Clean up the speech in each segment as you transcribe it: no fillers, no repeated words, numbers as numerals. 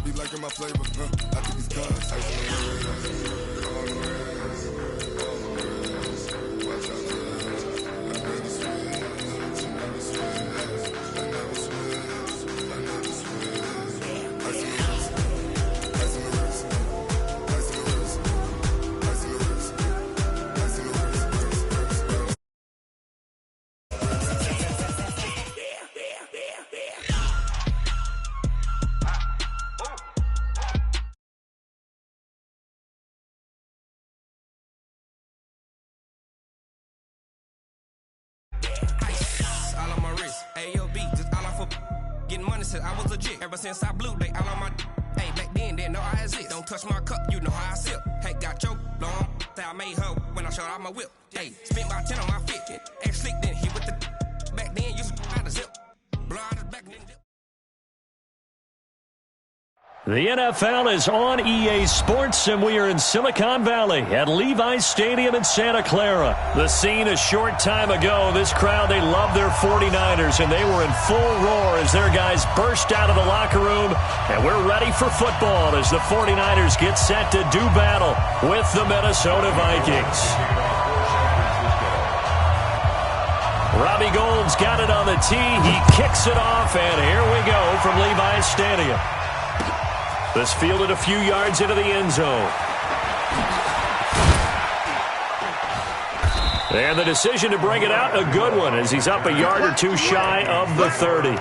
Be liking my flavor, I think it's cause. Ice on the wrist, all the wrist, all the wrist. Watch out the wrist. I never switch, I never switch, I never switch, I never switch. Ice on the wrist, ice on the wrist, ice on the wrist, ice on the wrist, ice on the wrist. All on my wrist, AOB, just all off of getting money since I was legit. Ever since I blew, they all on my hey, back then, didn't know I exist. Don't touch my cup, you know how I sip. Hey, got your long, say I made her when I showed out my whip. Hey, spent my 10 on my fit. Ex slick, then hit with the back then, used to out the zip. Blow out his back, then dip. The NFL is on EA Sports, and we are in Silicon Valley at Levi's Stadium in Santa Clara. The scene a short time ago, this crowd, they love their 49ers, and they were in full roar as their guys burst out of the locker room, and we're ready for football as the 49ers get set to do battle with the Minnesota Vikings. Robbie Gould's got it on the tee. He kicks it off, and here we go from Levi's Stadium. This fielded a few yards into the end zone. And the decision to bring it out, a good one, as he's up a yard or two shy of the 30.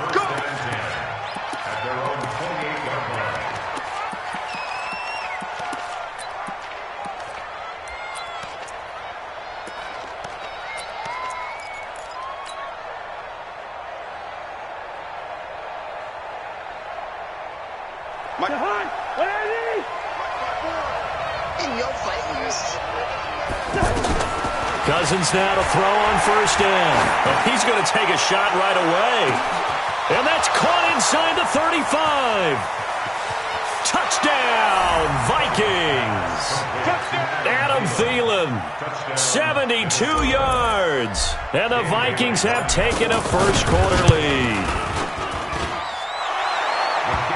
Cousins now to throw on first down. He's going to take a shot right away. And that's caught inside the 35. Touchdown, Vikings. Adam Thielen, 72 yards. And the Vikings have taken a first quarter lead.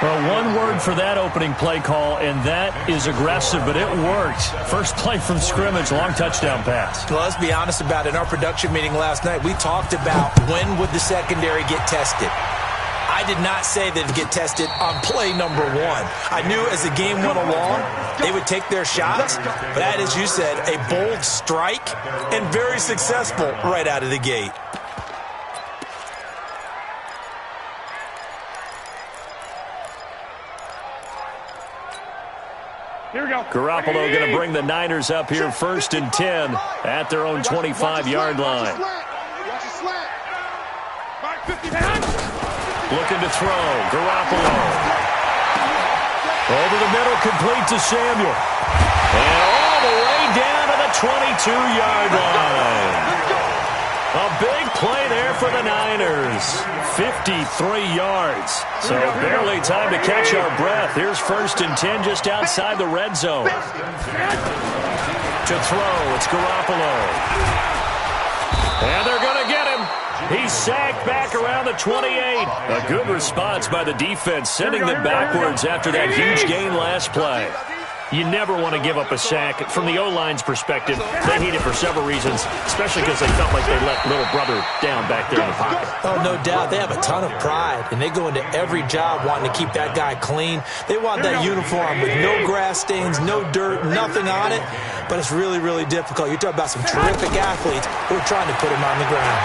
Well, one word for that opening play call, and that is aggressive, but it worked. First play from scrimmage, long touchdown pass. Well, let's be honest about it. In our production meeting last night, we talked about when would the secondary get tested. I did not say that it'd get tested on play number one. I knew as the game went along, they would take their shots, but that, as you said, a bold strike and very successful right out of the gate. Here we go. Garoppolo going to bring the Niners up here first and 10 at their own 25-yard line. Looking to throw. Garoppolo. Over the middle, complete to Samuel. And all the way down to the 22-yard line. A big play there for the Niners. 53 yards. So barely time to catch our breath. Here's first and 10 just outside the red zone. To throw, it's Garoppolo. And they're going to get him. He's sacked back around the 28. A good response by the defense, sending them backwards after that huge gain last play. You never want to give up a sack. From the O-line's perspective, they hate it for several reasons, especially because they felt like they let little brother down back there in the pocket. Oh, no doubt. They have a ton of pride, and they go into every job wanting to keep that guy clean. They want that uniform with no grass stains, no dirt, nothing on it, but it's really, really difficult. You're talking about some terrific athletes who are trying to put him on the ground.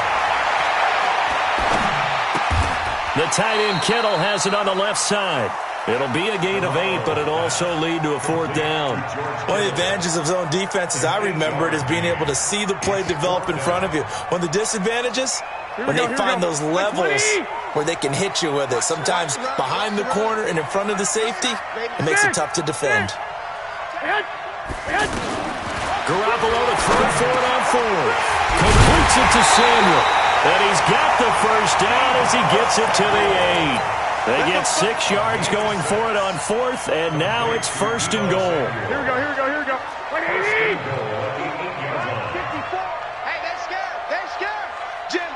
The tight end Kittle has it on the left side. It'll be a gain of 8, but it'll also lead to a fourth down. One of the advantages of zone defense, as I remember it, is being able to see the play develop in front of you. One of the disadvantages, when they find those levels where they can hit you with it. Sometimes behind the corner and in front of the safety, it makes it tough to defend. Garoppolo to throw for it on fourth. Completes it to Samuel. And he's got the first down as he gets it to the 8. They get 6 yards going for it on fourth, and now it's first and goal. Here we go. Hey, they're scared. Jim.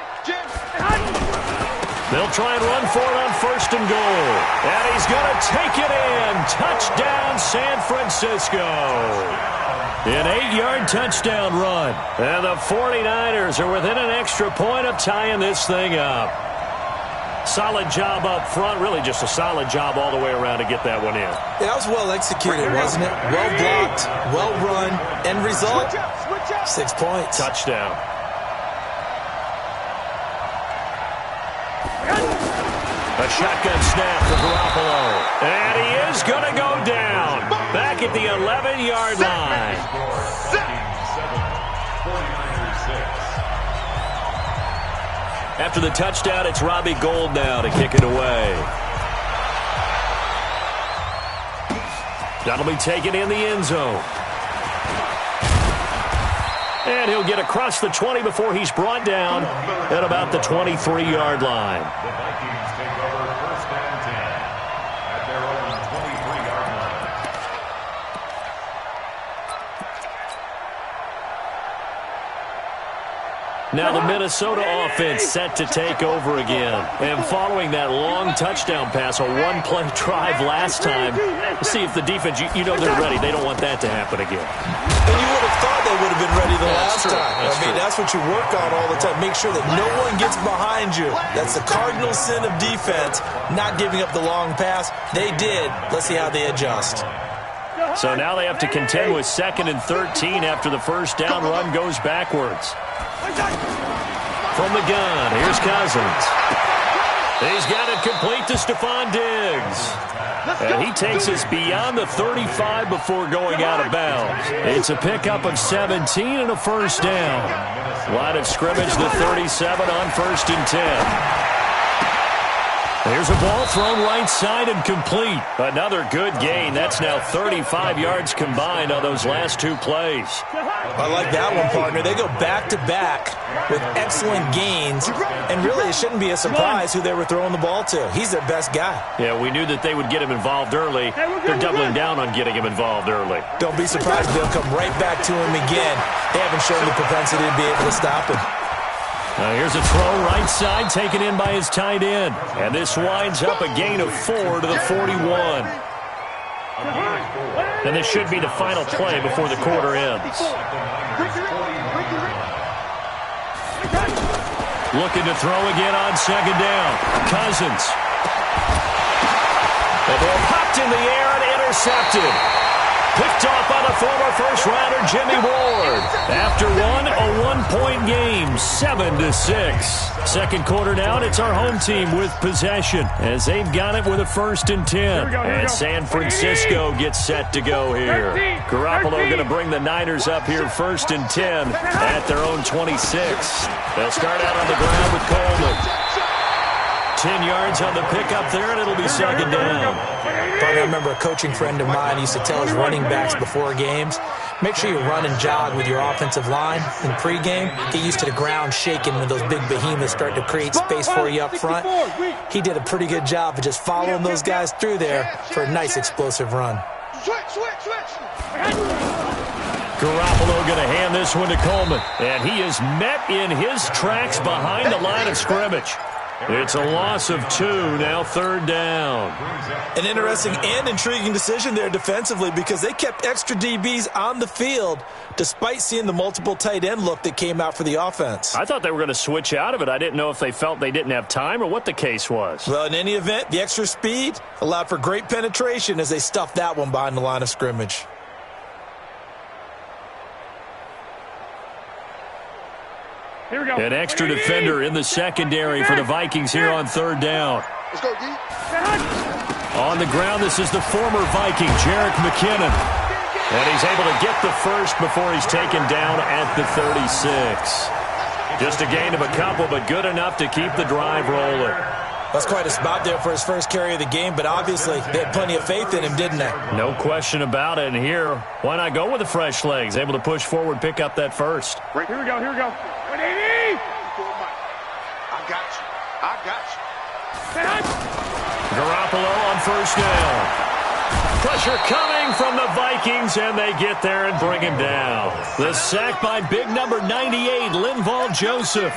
They'll try and run for it on first and goal. And he's going to take it in. and touchdown San Francisco. An 8-yard touchdown run. And the 49ers are within an extra point of tying this thing up. Solid job up front. Really just a solid job all the way around to get that one in. That was well executed, wasn't it? Well blocked, well run. End result, 6 points. Touchdown. A shotgun snap for Garoppolo. And he is going to go down. Back at the 11-yard line. After the touchdown, it's Robbie Gould now to kick it away. That'll be taken in the end zone. And he'll get across the 20 before he's brought down at about the 23-yard line. The Vikings take over first and 10 at their own 23-yard line. Now the Minnesota offense set to take over again. And following that long touchdown pass, a one-play drive last time, see if the defense, you know they're ready. They don't want that to happen again. And you would have thought they would have been ready the last time. That's what you work on all the time. Make sure that no one gets behind you. That's the cardinal sin of defense, not giving up the long pass. They did. Let's see how they adjust. So now they have to contend with 2nd and 13 after the first down run goes backwards. From the gun, here's Cousins. He's got it complete to Stephon Diggs. And he takes us beyond the 35 before going out of bounds. It's a pickup of 17 and a first down. Line of scrimmage, the 37 on 1st and 10. Here's a ball thrown right side and complete. Another good gain. That's now 35 yards combined on those last 2 plays. I like that one, partner. They go back-to-back with excellent gains, and really it shouldn't be a surprise who they were throwing the ball to. He's their best guy. Yeah, we knew that they would get him involved early. They're doubling down on getting him involved early. Don't be surprised if they'll come right back to him again. They haven't shown the propensity to be able to stop him. Now here's a throw right side taken in by his tight end. And this winds up a gain of 4 to the 41. And this should be the final play before the quarter ends. Looking to throw again on 2nd down. Cousins. The ball popped in the air and intercepted. Picked off by the former first-rounder Jimmy Ward. After a one-point game, 7-6. Second quarter now, and it's our home team with possession as they've got it with a 1st and 10. And San Francisco gets set to go here. Garoppolo going to bring the Niners up here 1st and 10 at their own 26. They'll start out on the ground with Coleman. 10 yards on the pickup there, and it'll be 2nd down. I remember a coaching friend of mine used to tell his running backs before games, make sure you run and jog with your offensive line in pregame. Get used to the ground shaking when those big behemoths start to create space for you up front. He did a pretty good job of just following those guys through there for a nice explosive run. Garoppolo going to hand this one to Coleman, and he is met in his tracks behind the line of scrimmage. It's a loss of 2, now 3rd down. An interesting and intriguing decision there defensively because they kept extra DBs on the field despite seeing the multiple tight end look that came out for the offense. I thought they were going to switch out of it. I didn't know if they felt they didn't have time or what the case was. Well, in any event, the extra speed allowed for great penetration as they stuffed that one behind the line of scrimmage. An extra defender in the secondary for the Vikings here on 3rd down. Let's go, D. On the ground, this is the former Viking, Jerick McKinnon. And he's able to get the first before he's taken down at the 36. Just a gain of a couple, but good enough to keep the drive rolling. That's quite a spot there for his first carry of the game, but obviously they had plenty of faith in him, didn't they? No question about it. And here, why not go with the fresh legs? Able to push forward, pick up that first. Right, here we go, here we go. I got you. I got you. Garoppolo on 1st down. Pressure coming from the Vikings, and they get there and bring him down. The sack by big number 98, Linval Joseph.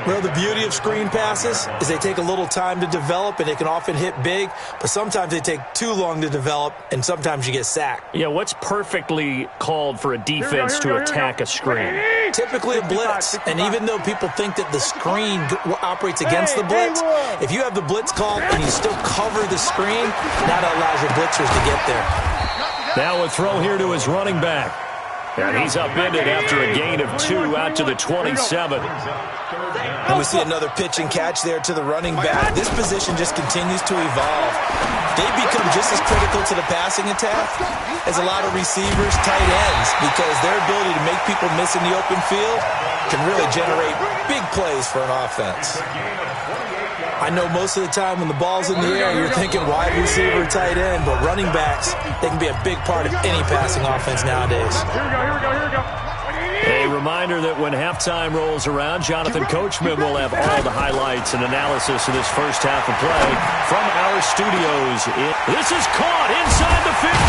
Well, the beauty of screen passes is they take a little time to develop, and they can often hit big, but sometimes they take too long to develop, and sometimes you get sacked. Yeah, what's perfectly called for a defense to attack a screen? Typically a blitz, and even though people think that the screen operates against the blitz, if you have the blitz called and you still cover the screen, that allows your blitzers to get there. Now a throw here to his running back. And he's upended after a gain of 2 out to the 27. And we see another pitch and catch there to the running back. This position just continues to evolve. They become just as critical to the passing attack as a lot of receivers, tight ends, because their ability to make people miss in the open field can really generate big plays for an offense. I know most of the time when the ball's in the air, you're thinking wide receiver, tight end, but running backs, they can be a big part of any passing offense nowadays. Here we go. A reminder that when halftime rolls around, Jonathan Coachman will have all the highlights and analysis of this first half of play from our studios. This is caught inside the 15.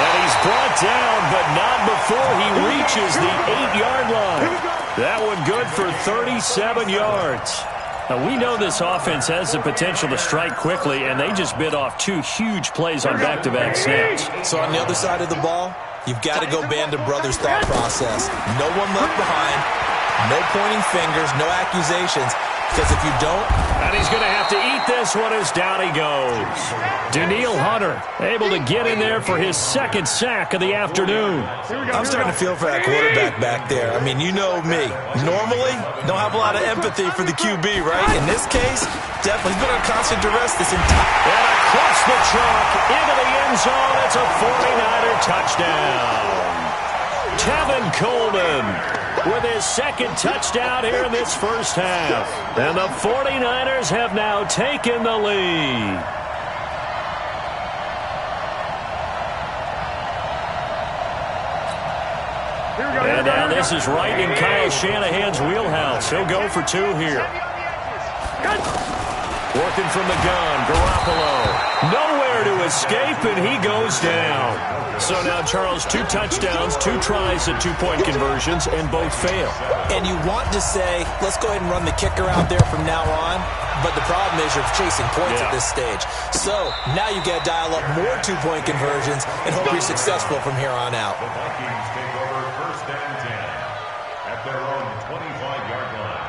And he's brought down, but not before he reaches the 8-yard line. That one good for 37 yards. Now, we know this offense has the potential to strike quickly, and they just bit off 2 huge plays on back-to-back snaps. So on the other side of the ball, you've got to go band of brothers thought process. No one left behind, no pointing fingers, no accusations, because if you don't... And he's going to have to eat this one as down he goes. Daniil Hunter able to get in there for his second sack of the afternoon. I'm starting to feel for that quarterback back there. I mean, you know me. Normally, don't have a lot of empathy for the QB, right? In this case, definitely he's been on constant duress this entire... And across the chalk into the end zone. It's a 49er touchdown. Tevin Coleman with his second touchdown here in this first half. And the 49ers have now taken the lead. And now this is right in Kyle Shanahan's wheelhouse. He'll go for 2 here. Working from the gun, Garoppolo. Nowhere to escape, and he goes down. So now, Charles, 2 touchdowns, 2 tries at 2-point conversions, and both fail. And you want to say, let's go ahead and run the kicker out there from now on, but the problem is you're chasing points at this stage. So now you got to dial up more 2-point conversions and hope you're successful from here on out. The Vikings take over 1st and 10 at their own 25-yard line.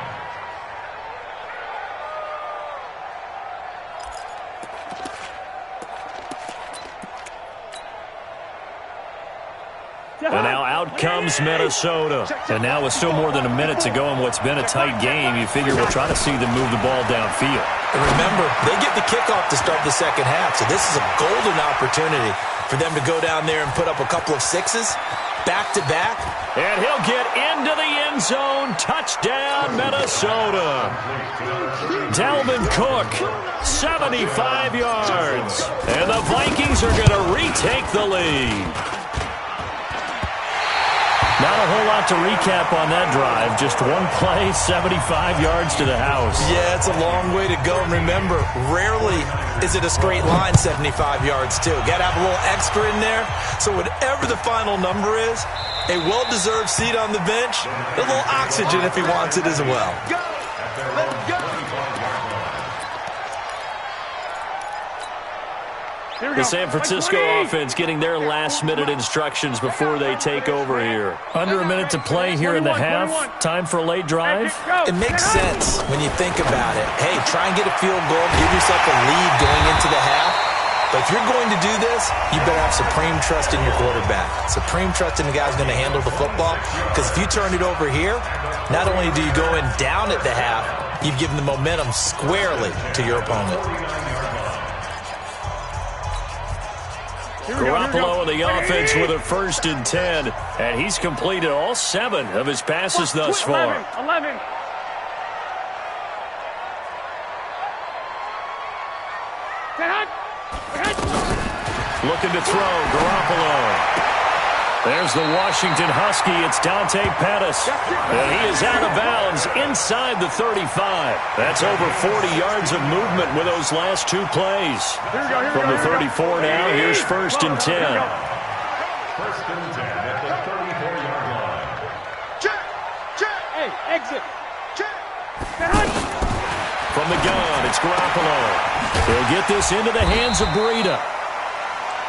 And now out comes Minnesota. And now with still more than a minute to go in what's been a tight game, you figure we'll try to see them move the ball downfield. And remember, they get the kickoff to start the second half, so this is a golden opportunity for them to go down there and put up a couple of 6s, back-to-back. And he'll get into the end zone. Touchdown, Minnesota. Dalvin Cook, 75 yards. And the Vikings are going to retake the lead. Not a whole lot to recap on that drive. Just one play, 75 yards to the house. Yeah, it's a long way to go. And remember, rarely is it a straight line 75 yards, too. Got to have a little extra in there. So whatever the final number is, a well-deserved seat on the bench, a little oxygen if he wants it as well. Let's go. The San Francisco offense getting their last-minute instructions before they take over here. Under a minute to play here in the half. Time for a late drive. It makes sense when you think about it. Hey, try and get a field goal, give yourself a lead going into the half. But if you're going to do this, you better have supreme trust in your quarterback. Supreme trust in the guy who's going to handle the football. Because if you turn it over here, not only do you go in down at the half, you've given the momentum squarely to your opponent. Garoppolo in the offense with a 1st and 10. And he's completed all 7 of his passes thus far. 11. Looking to throw, Garoppolo. There's the Washington Husky. It's Dante Pettis. And he is out of bounds inside the 35. That's over 40 yards of movement with those last two plays. From the 34 now, here's 1st and 10. 1st and 10 at the 34-yard line. Check. Hey, exit. Check. From the gun, it's Garoppolo. He'll get this into the hands of Breida.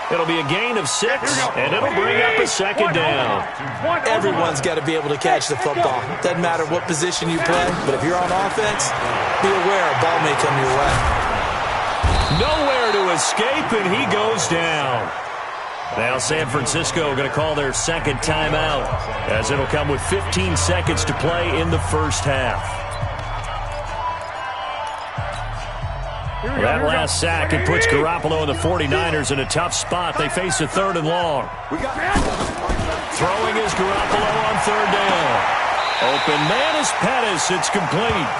It'll be a gain of 6, and it'll bring up a 2nd down. Everyone's got to be able to catch the football. Doesn't matter what position you play, but if you're on offense, be aware a ball may come your way. Nowhere to escape, and he goes down. Now San Francisco going to call their 2nd timeout, as it'll come with 15 seconds to play in the first half. That last sack, it puts Garoppolo and the 49ers in a tough spot. They face a 3rd and long. Throwing is Garoppolo on 3rd down. Open man is Pettis. It's complete.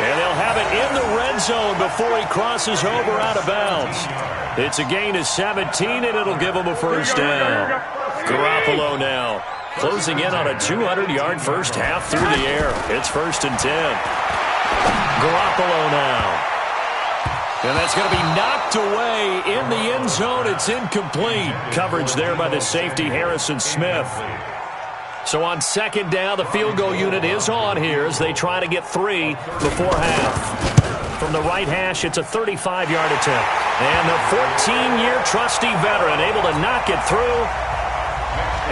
And they'll have it in the red zone before he crosses over out of bounds. It's a gain of 17, and it'll give him a 1st down. Garoppolo now closing in on a 200-yard first half through the air. It's 1st and 10. Garoppolo now. And that's going to be knocked away in the end zone. It's incomplete. Coverage there by the safety, Harrison Smith. So on 2nd down, the field goal unit is on here as they try to get 3 before half. From the right hash, it's a 35-yard attempt. And the 14-year trusty veteran able to knock it through.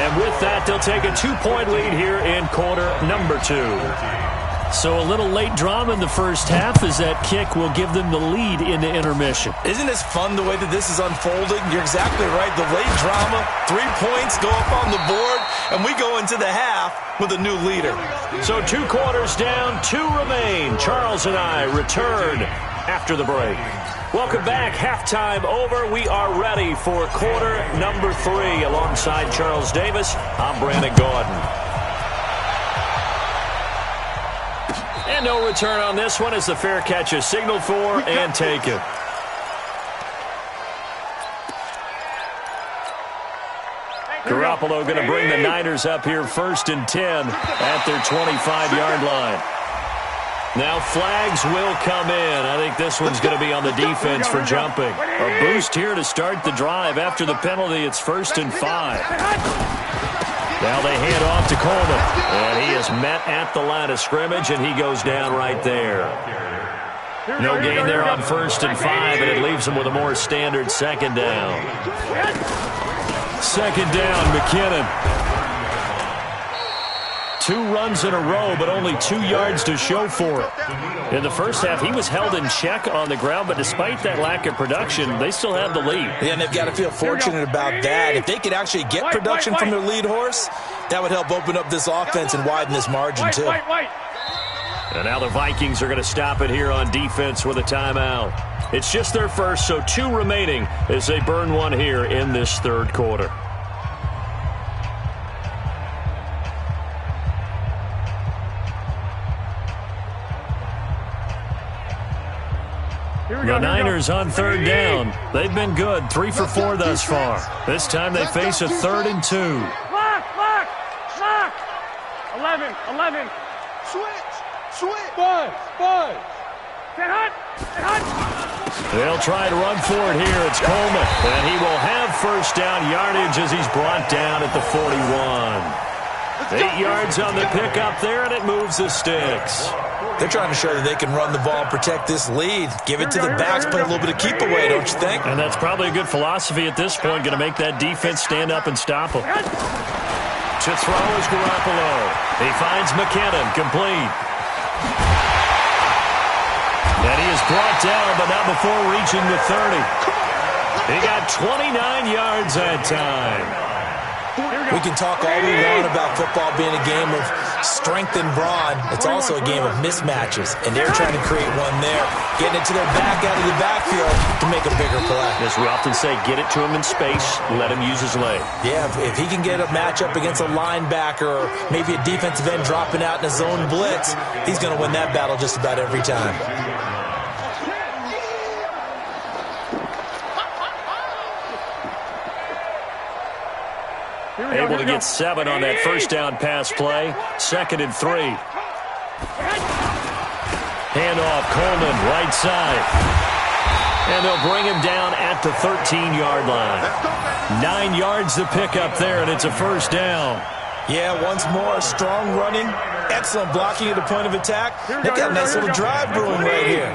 And with that, they'll take a 2-point lead here in quarter number 2. So a little late drama in the first half as that kick will give them the lead into intermission. Isn't this fun the way that this is unfolding? You're exactly right. The late drama, 3 points go up on the board, and we go into the half with a new leader. So 2 quarters down, 2 remain. Charles and I return after the break. Welcome back. Halftime over. We are ready for quarter number 3. Alongside Charles Davis, I'm Brandon Gordon. And no return on this one as the fair catch is signaled for and taken. Garoppolo going to bring the Niners up here 1st and 10 at their 25-yard line. Now flags will come in. I think this one's going to be on the defense for jumping. A boost here to start the drive. After the penalty, it's 1st and 5. Now they hand off to Coleman. And he is met at the line of scrimmage, and he goes down right there. No gain there on 1st and 5, and it leaves him with a more standard 2nd down. 2nd down, McKinnon. 2 runs in a row, but only 2 yards to show for it. In the first half, he was held in check on the ground, but despite that lack of production, they still have the lead. Yeah, and they've got to feel fortunate about that. If they could actually get production from their lead horse, that would help open up this offense and widen this margin, too. And now the Vikings are going to stop it here on defense with a timeout. It's just their first, so 2 remaining as they burn one here in this 3rd quarter. The Niners on 3rd down. They've been good, 3 for 4 thus far. This time they face a 3rd and 2. Lock. 11. Switch. Buzz. Get hot. They'll try to run for it here. It's Coleman. And he will have 1st down yardage as he's brought down at the 41. 8 yards on the pickup there, and it moves the sticks. They're trying to show that they can run the ball and protect this lead. Give it to the backs, play a little bit of keep away, don't you think? And that's probably a good philosophy at this point, going to make that defense stand up and stop them. To throw is Garoppolo. He finds McKinnon, complete. And he is brought down, but not before reaching the 30. He got 29 yards that time. We can talk all we want about football being a game of strength and brawn. It's also a game of mismatches, and they're trying to create one there. Getting it to their back out of the backfield to make a bigger play. As we often say, get it to him in space, let him use his leg. Yeah, if he can get a matchup against a linebacker or maybe a defensive end dropping out in a zone blitz, he's going to win that battle just about every time. Able to get 7 on that first down pass play. 2nd and 3. Handoff, Coleman, right side. And they'll bring him down at the 13-yard line. 9 yards to pick up there, and it's a first down. Yeah, once more, strong running, excellent blocking at the point of attack. They've got a nice little drive brewing right here.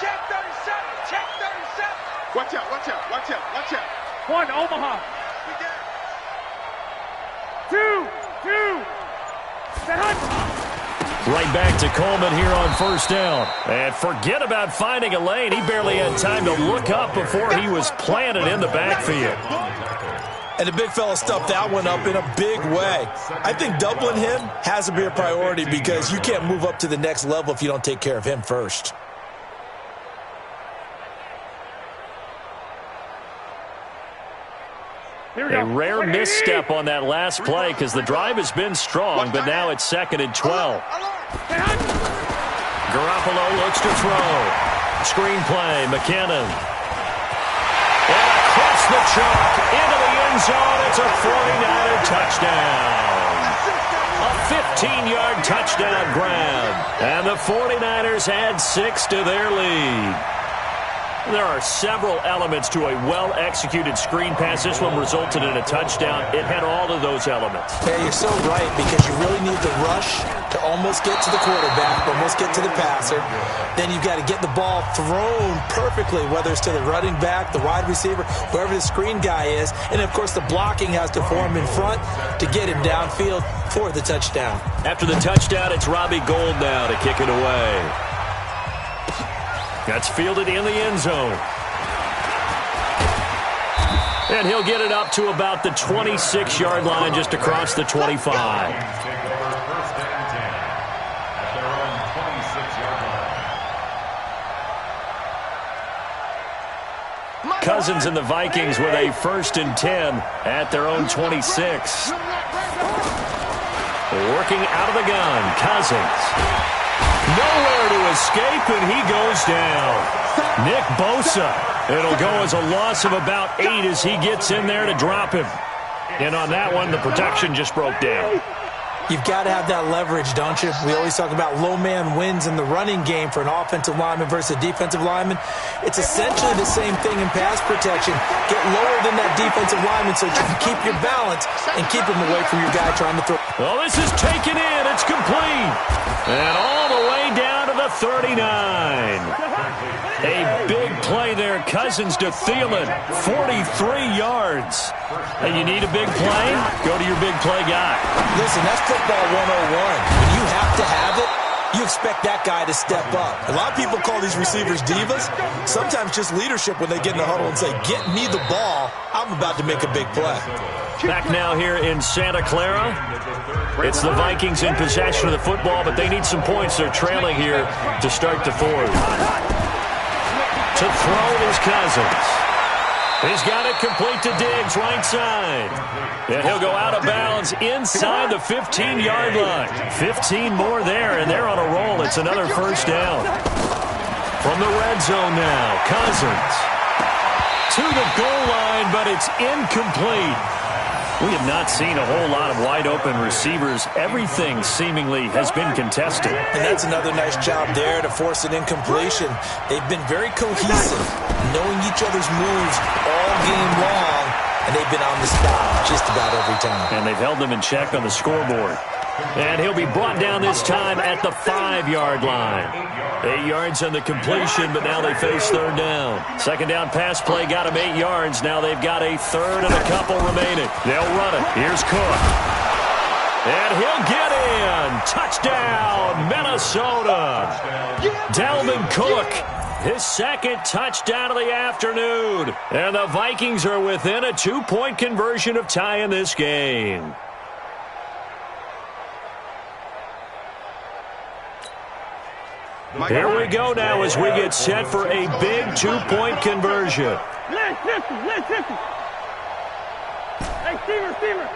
Check 37. Check 37. Watch out. Watch out. Watch out. Watch out. 1, Omaha. 2. Set up. Right back to Coleman here on first down. And forget about finding a lane. He barely had time to look up before he was planted in the backfield. And the big fella stuffed that one up in a big way. I think doubling him has to be a priority because you can't move up to the next level if you don't take care of him first. A rare misstep on that last play because the drive has been strong, but now it's 2nd and 12. Garoppolo looks to throw. Screen play, McKinnon. And across the chalk into the end zone. It's a 49er touchdown. A 15-yard touchdown grab. And the 49ers add 6 to their lead. There are several elements to a well-executed screen pass. This one resulted in a touchdown. It had all of those elements. Yeah, you're so right because you really need the rush to almost get to the quarterback, almost get to the passer. Then you've got to get the ball thrown perfectly, whether it's to the running back, the wide receiver, whoever the screen guy is. And, of course, the blocking has to form in front to get him downfield for the touchdown. After the touchdown, it's Robbie Gould now to kick it away. That's fielded in the end zone. And he'll get it up to about the 26-yard line, just across the 25. First and 10 at their own 26-yard line. Cousins and the Vikings with a 1st and 10 at their own 26. Working out of the gun, Cousins. Nowhere to escape, and he goes down. Nick Bosa. It'll go as a loss of about 8 as he gets in there to drop him. And on that one, the protection just broke down. You've got to have that leverage, don't you? We always talk about low man wins in the running game for an offensive lineman versus a defensive lineman. It's essentially the same thing in pass protection. Get lower than that defensive lineman so you can keep your balance and keep him away from your guy trying to throw. Well, this is taken in. It's complete. And all the way down to the 39. A big play there. Cousins to Thielen. 43 yards. And you need a big play? Go to your big play guy. Listen, that's football 101. When you have to have it, you expect that guy to step up. A lot of people call these receivers divas. Sometimes just leadership when they get in the huddle and say, get me the ball. I'm about to make a big play. Back now here in Santa Clara. It's the Vikings in possession of the football, but they need some points. They're trailing here to start the fourth. To throw is Cousins. He's got it complete to Diggs, right side. And he'll go out of bounds inside the 15-yard line. 15 more there, and they're on a roll. It's another first down. From the red zone now, Cousins. To the goal line, but it's incomplete. We have not seen a whole lot of wide-open receivers. Everything seemingly has been contested. And that's another nice job there to force an incompletion. They've been very cohesive, knowing each other's moves all game long, and they've been on the spot just about every time. And they've held them in check on the scoreboard. And he'll be brought down this time at the 5-yard line. 8 yards on the completion, but now they face third down. Second down pass play got him 8 yards. Now they've got a third and a couple remaining. They'll run it. Here's Cook. And he'll get in. Touchdown, Minnesota. Dalvin Cook, his second touchdown of the afternoon. And the Vikings are within a 2-point conversion of tying this game. Here we go now as we get set for a big 2-point conversion. Listen. Hey, Steamer.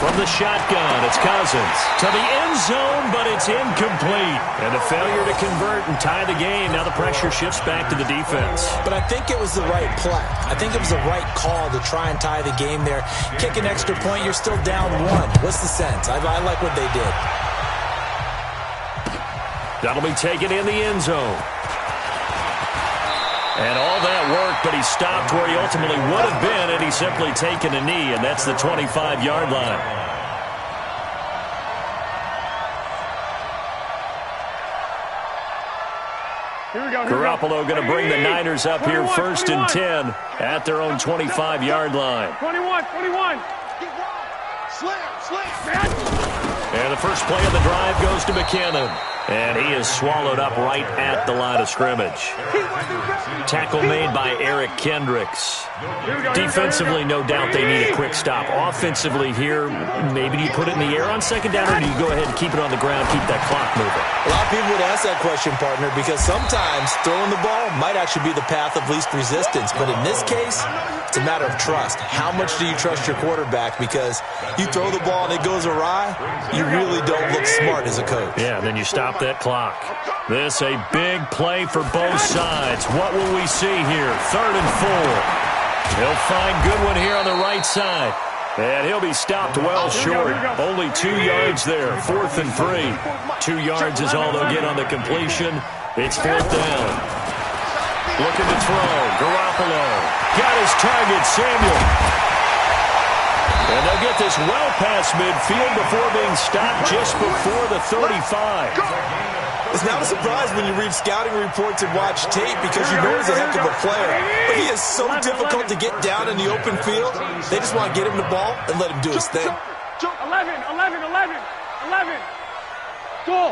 From the shotgun, it's Cousins. To the end zone, but it's incomplete. And a failure to convert and tie the game. Now the pressure shifts back to the defense. But I think it was the right play. I think it was the right call to try and tie the game there. Kick an extra point, you're still down 1. What's the sense? I like what they did. That'll be taken in the end zone. And all that work, but he stopped where he ultimately would have been, and he's simply taken a knee, and that's the 25-yard line. Here we go. Garoppolo going to bring the Niners up here 1st and 10 at their own 25-yard line. 21. Slam. And the first play of the drive goes to McKinnon. And he is swallowed up right at the line of scrimmage. Tackle made by Eric Kendricks. Defensively, no doubt they need a quick stop. Offensively here, maybe you put it in the air on second down, or do you go ahead and keep it on the ground, keep that clock moving? A lot of people would ask that question, partner, because sometimes throwing the ball might actually be the path of least resistance. But in this case, it's a matter of trust. How much do you trust your quarterback? Because you throw the ball and it goes awry, you really don't look smart as a coach. Yeah, then you stop that clock. This a big play for both sides. What will we see here? 3rd and 4. He'll find Goodwin here on the right side. And he'll be stopped well short. Only 2 yards there. 4th and 3. 2 yards is all they'll get on the completion. It's 4th down. Looking to throw. Garoppolo. Got his target, Samuel. And they'll get this well past midfield before being stopped just before the 35. It's not a surprise when you read scouting reports and watch tape because you know he's a heck of a player. But he is so difficult to get down in the open field. They just want to get him the ball and let him do his thing. 11. Go.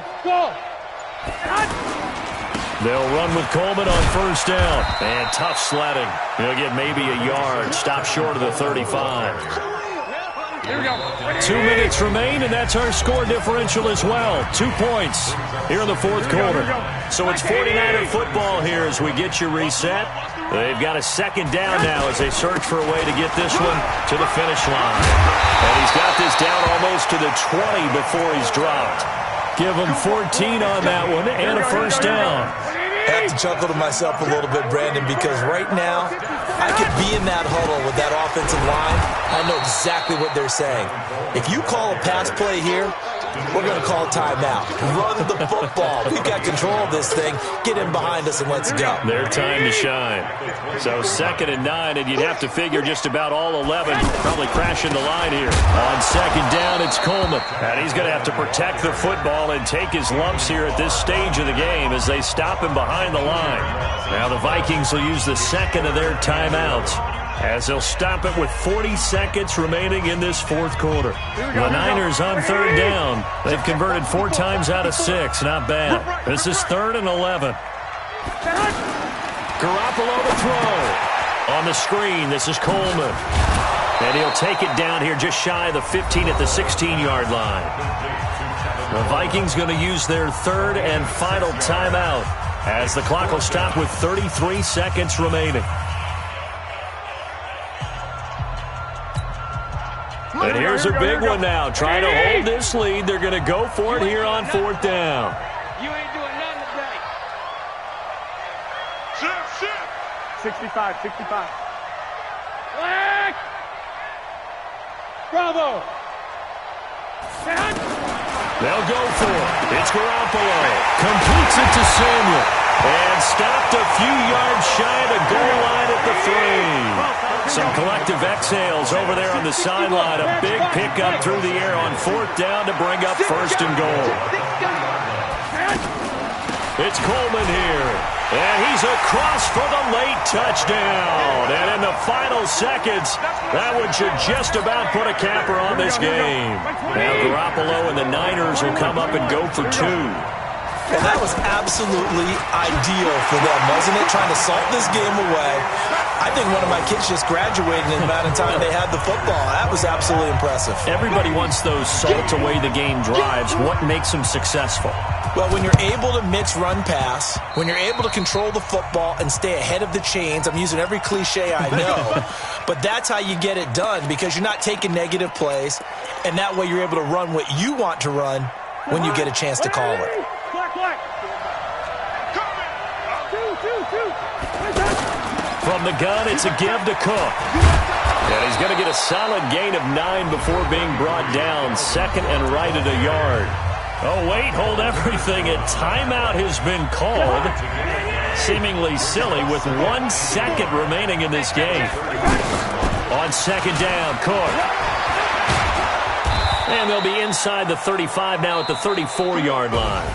They'll run with Coleman on 1st down. And tough sledding. He'll get maybe a yard. Stop short of the 35. 2 minutes remain, and that's our score differential as well. 2 points here in the 4th quarter. So it's 49er football here as we get you reset. They've got a 2nd down now as they search for a way to get this one to the finish line. And he's got this down almost to the 20 before he's dropped. Give him 14 on that one and a 1st down. I have to chuckle to myself a little bit, Brandon, because right now I could be in that huddle with that offensive line. I know exactly what they're saying. If you call a pass play here, we're going to call a timeout. Run the football. We've got control of this thing. Get in behind us and let's go. Their time to shine. So 2nd and 9, and you'd have to figure just about all 11 probably crashing the line here. On 2nd down, it's Coleman. And he's going to have to protect the football and take his lumps here at this stage of the game as they stop him behind the line. Now the Vikings will use the 2nd of their timeouts as they'll stop it with 40 seconds remaining in this 4th quarter. The Niners on 3rd down. They've converted 4 times out of 6. Not bad. This is 3rd and 11. Garoppolo to throw. On the screen, this is Coleman. And he'll take it down here just shy of the 15 at the 16-yard line. The Vikings going to use their 3rd and final timeout as the clock will stop with 33 seconds remaining. And here's a big one now. Trying to hold this lead. They're going to go for it here on 4th down. You ain't doing nothing today. Shift. 65. Black. Bravo. They'll go for it. It's Garoppolo. Completes it to Samuel. And stopped a few yards shy of the goal line at the 3. Some collective exhales over there on the sideline. A big pickup through the air on 4th down to bring up 1st and goal. It's Coleman here. And he's across for the late touchdown. And in the final seconds, that one should just about put a capper on this game. Now Garoppolo and the Niners will come up and go for 2. And that was absolutely ideal for them, wasn't it? Trying to salt this game away. I think one of my kids just graduated in the amount of time they had the football. That was absolutely impressive. Everybody wants those salt away the game drives. What makes them successful? Well, when you're able to mix run-pass, when you're able to control the football and stay ahead of the chains, I'm using every cliche I know, but that's how you get it done because you're not taking negative plays. And that way you're able to run what you want to run when you get a chance to call it. From the gun, it's a give to Cook. And he's going to get a solid gain of 9 before being brought down. Second and right at a yard. Oh, wait, hold everything. A timeout has been called. Seemingly silly with 1 second remaining in this game. On second down, Cook. And they'll be inside the 35 now at the 34-yard line.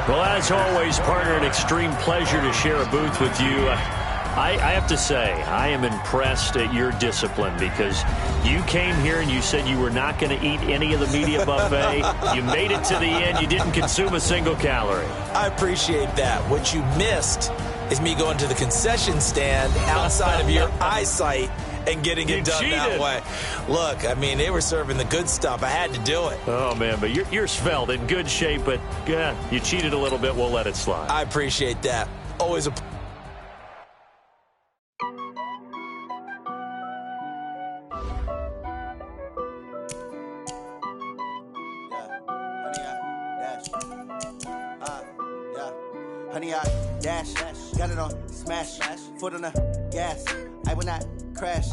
Well, as always, partner, an extreme pleasure to share a booth with you. I have to say, I am impressed at your discipline because you came here and you said you were not going to eat any of the media buffet. You made it to the end. You didn't consume a single calorie. I appreciate that. What you missed is me going to the concession stand outside of your eyesight and getting it done that way. Look, I mean, they were serving the good stuff. I had to do it. Oh, man, but you're svelte, in good shape, but you cheated a little bit. We'll let it slide. I appreciate that. Always a... Honey, I dash, got it on smash, foot on the gas, I will not crash.